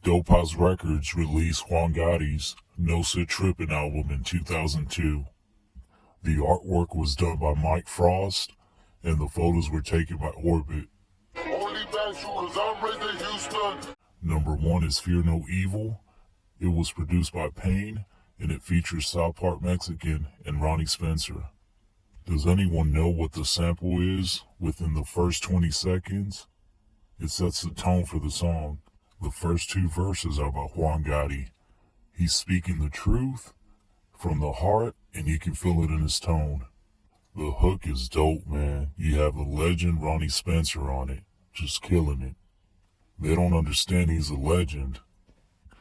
Dope House Records released Juan Gotti's No Sett Trippin album in 2002. The artwork was done by Mike Frost, and the photos were taken by Orbit. Number 1 is Fear No Evil. It was produced by Pain, and it features South Park Mexican and Ronnie Spencer. Does anyone know what the sample is within the first 20 seconds? It sets the tone for the song. The first 2 verses are by Juan Gotti. He's speaking the truth from the heart, and you can feel it in his tone. The hook is dope, man. You have the legend Ronnie Spencer on it, just killing it. They don't understand he's a legend.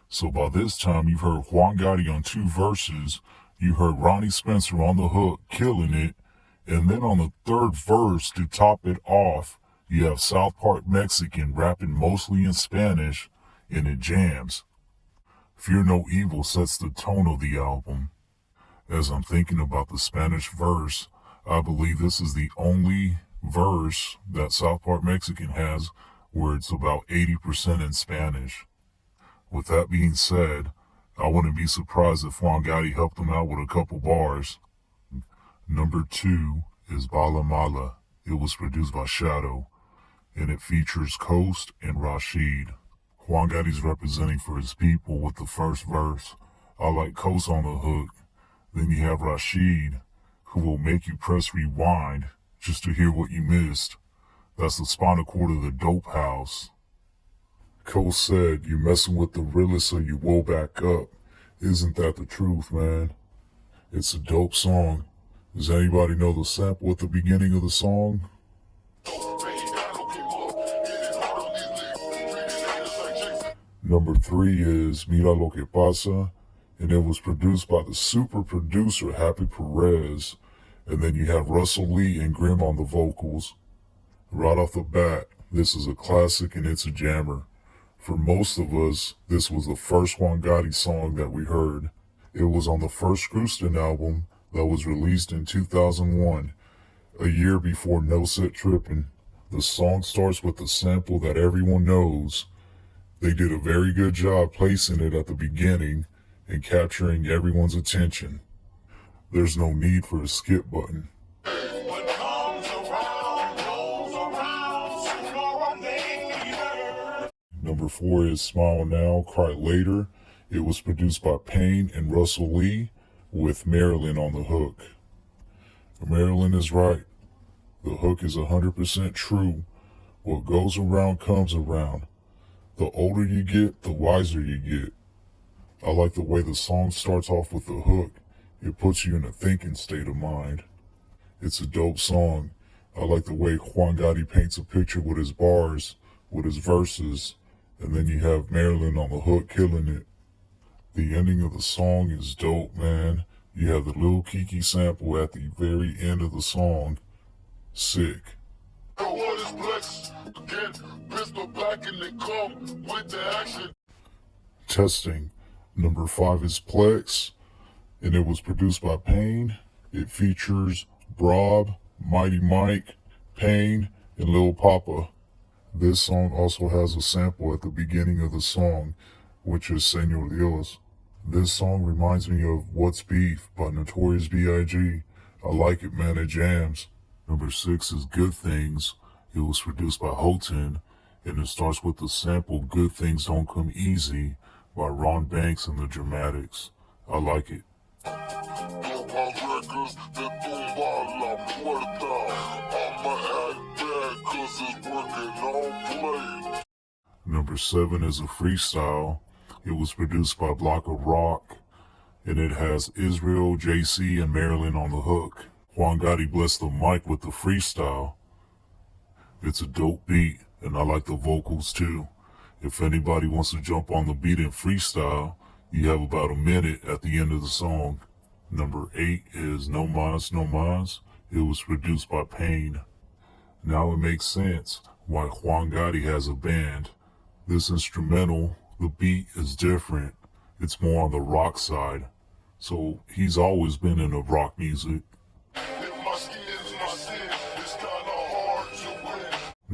So by this time, you've heard Juan Gotti on 2 verses, you heard Ronnie Spencer on the hook, killing it, and then on the 3rd verse, to top it off, you have South Park Mexican rapping mostly in Spanish, and it jams. Fear No Evil sets the tone of the album. As I'm thinking about the Spanish verse, I believe this is the only verse that South Park Mexican has where it's about 80% in Spanish. With that being said, I wouldn't be surprised if Juan Gotti helped him out with a couple bars. Number 2 is Bala Mala. It was produced by Shadow, and it features Coast and Rashid. Juan Gotti's representing for his people with the first verse. I like Coast on the hook. Then you have Rashid, who will make you press rewind just to hear what you missed. That's the spinal cord of the Dope House. Cole said, "You're messing with the realest, so you will back up." Isn't that the truth, man? It's a dope song. Does anybody know the sample at the beginning of the song? Number 3 is Mira Lo Que Pasa, and it was produced by the super producer Happy Perez, and then you have Russell Lee and Grimm on the vocals. Right off the bat, this is a classic and it's a jammer. For most of us, this was the first Juan Gotti song that we heard. It was on the first Screwston album that was released in 2001, a year before No Sett Trippin. The song starts with the sample that everyone knows. They did a very good job placing it at the beginning and capturing everyone's attention. There's no need for a skip button. Number 4 is Smile Now, Cry Later. It was produced by Payne and Russell Lee with Marilyn on the hook. Marilyn is right. The hook is 100% true. What goes around comes around. The older you get, the wiser you get. I like the way the song starts off with the hook. It puts you in a thinking state of mind. It's a dope song. I like the way Juan Gotti paints a picture with his bars, with his verses, and then you have Marilyn on the hook killing it. The ending of the song is dope, man. You have the Lil Kiki sample at the very end of the song. Sick. Testing. Number 5 is Plex, and it was produced by Payne. It features Brob, Mighty Mike, Payne, and Lil Papa. This song also has a sample at the beginning of the song, which is Señor Dios. This song reminds me of What's Beef by Notorious B.I.G. I like it, man, it jams. Number 6 is Good Things. It was produced by Houghton, and it starts with the sample Good Things Don't Come Easy by Ron Banks and the Dramatics. I like it. Number 7 is a freestyle. It was produced by Block of Rock, and it has Israel, JC, and Marilyn on the hook. Juan Gotti blessed the mic with the freestyle. It's a dope beat, and I like the vocals too. If anybody wants to jump on the beat and freestyle, you have about a minute at the end of the song. Number 8 is No Mas, No Mas. It was produced by Payne. Now it makes sense why Juan Gotti has a band. This instrumental, the beat is different. It's more on the rock side. So he's always been into rock music.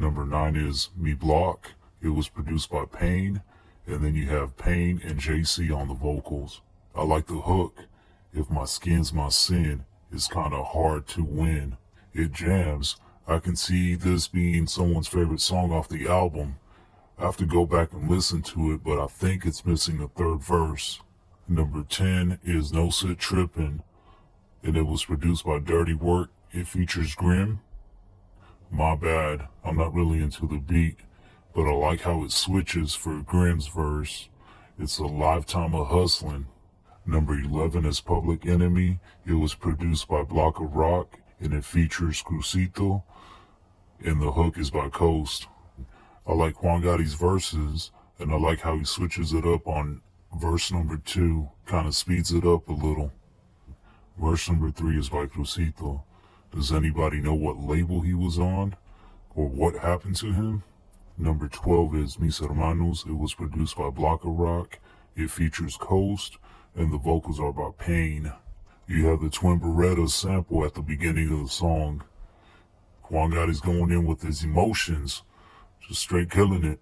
Number 9 is Me Block. It was produced by Payne, and then you have Payne and JC on the vocals. I like the hook. If my skin's my sin, it's kinda hard to win. It jams. I can see this being someone's favorite song off the album. I have to go back and listen to it, but I think it's missing a third verse. Number 10 is No Sett Trippin, and it was produced by Dirty Work. It features Grim. My bad, I'm not really into the beat, but I like how it switches for Grim's verse. It's a lifetime of hustling. Number 11 is Public Enemy. It was produced by Block of Rock, and it features Crucito, and the hook is by Coast. I like Juan Gotti's verses, and I like how he switches it up on verse number 2, kind of speeds it up a little. Verse number 3 is by Crucito. Does anybody know what label he was on, or what happened to him? Number 12 is Mis Hermanos. It was produced by Block of Rock. It features Coast, and the vocals are by Payne. You have the Twin Beretta sample at the beginning of the song. Juan Gotti's going in with his emotions, just straight killing it.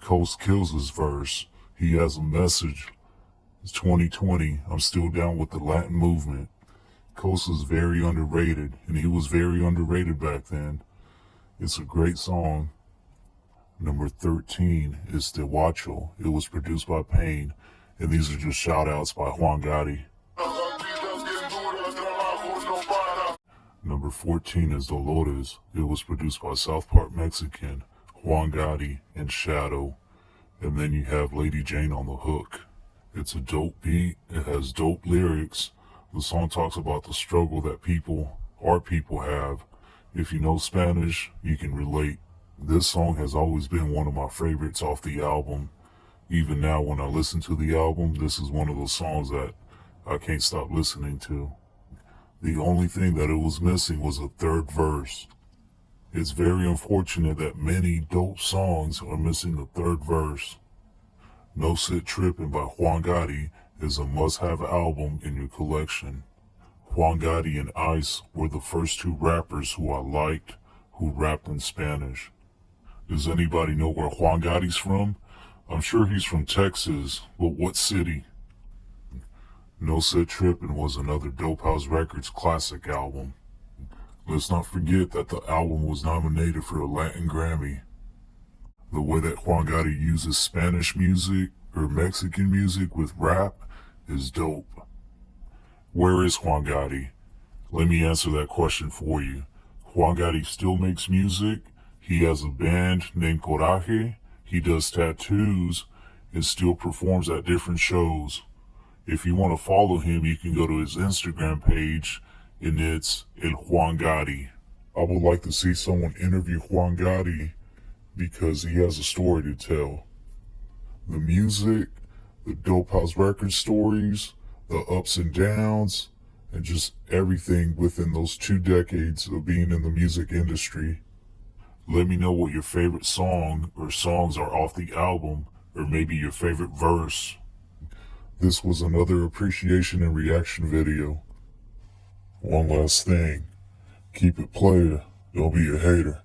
Coast kills his verse. He has a message. It's 2020. I'm still down with the Latin movement. Coast is very underrated, and he was very underrated back then. It's a great song. Number 13 is Te Guacho. It was produced by Payne, and these are just shout outs by Juan Gotti. Number 14 is Dolores. It was produced by South Park Mexican, Juan Gotti, and Shadow. And then you have Lady Jane on the hook. It's a dope beat. It has dope lyrics. The song talks about the struggle that our people have. If you know Spanish, you can relate. This song has always been one of my favorites off the album. Even now when I listen to the album, this is one of those songs that I can't stop listening to. The only thing that it was missing was a third verse. It's very unfortunate that many dope songs are missing a third verse. No Sett Trippin by Juan Gotti is a must-have album in your collection. Juan Gotti and Ice were the first two rappers who I liked who rapped in Spanish. Does anybody know where Juan Gotti's from? I'm sure he's from Texas, but what city? No Sett Trippin was another Dope House Records classic album. Let's not forget that the album was nominated for a Latin Grammy. The way that Juan Gotti uses Spanish music or Mexican music with rap is dope. Where is Juan Gotti? Let me answer that question for you. Juan Gotti still makes music. He has a band named Coraje. He does tattoos and still performs at different shows. If you want to follow him, you can go to his Instagram page, and it's El Juan Gotti. I would like to see someone interview Juan Gotti because he has a story to tell. The music, the Dope House Records stories, the ups and downs, and just everything within those 2 decades of being in the music industry. Let me know what your favorite song or songs are off the album, or maybe your favorite verse. This was another appreciation and reaction video. One last thing. Keep it player. Don't be a hater.